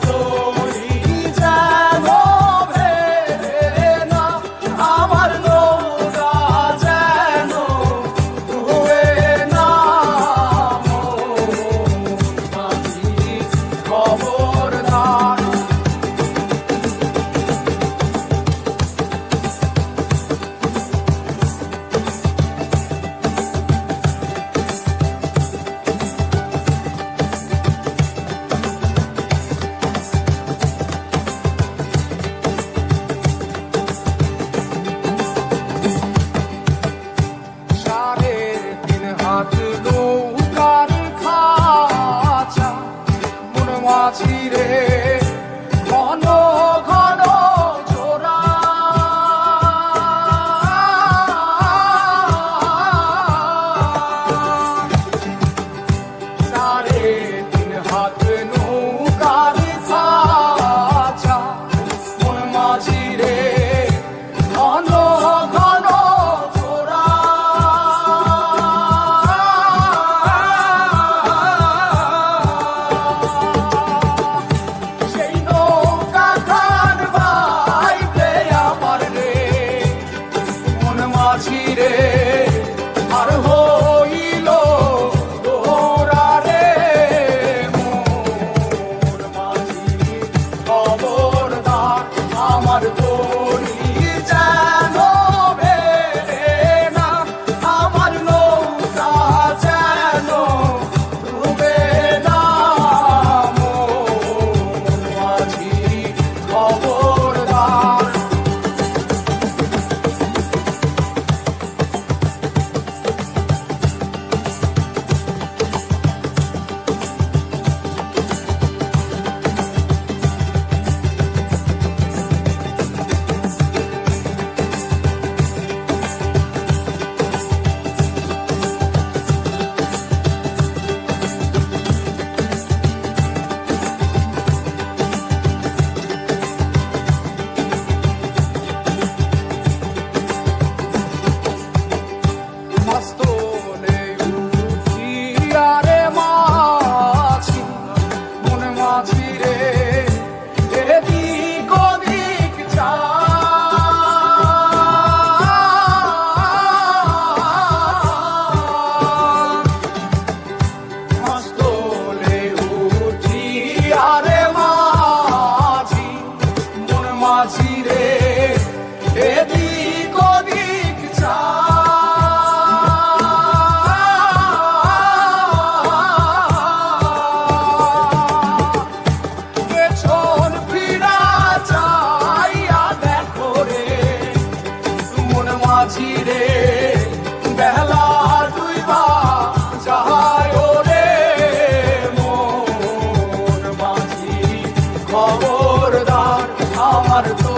তরি যেন ভেড়ে না, আমার নৌকা যেন ডুবে না। মাঝি খবরদার। নৌকার খাঁচা মন মাঝিরে ঘন ঘন জোড়া। সাড়ে তিন হাত নৌকার খাঁচা মন মাঝিরে ঘন ঘন জোড়া। মাঝিরে আর হইল তোরা রে মোর মাঝি খবরদার। আমার তরি যেন ভেড়ে না, আমার নৌকা যেন ডুবে না। মোর মাঝি খবরদার। মাস্তলে উঠিয়া রে মাঝি মন মাঝিরে এদিক ওদিক মাস্তলে উঠিয়া রে মাঝি মন মাঝিরে এদিক ওদিক পেছন ফিরা চাইয়া দেখো রে মন মাঝিরে বেলা ডুইবা যায় রে মোর মাঝি খবরদার। আমার তো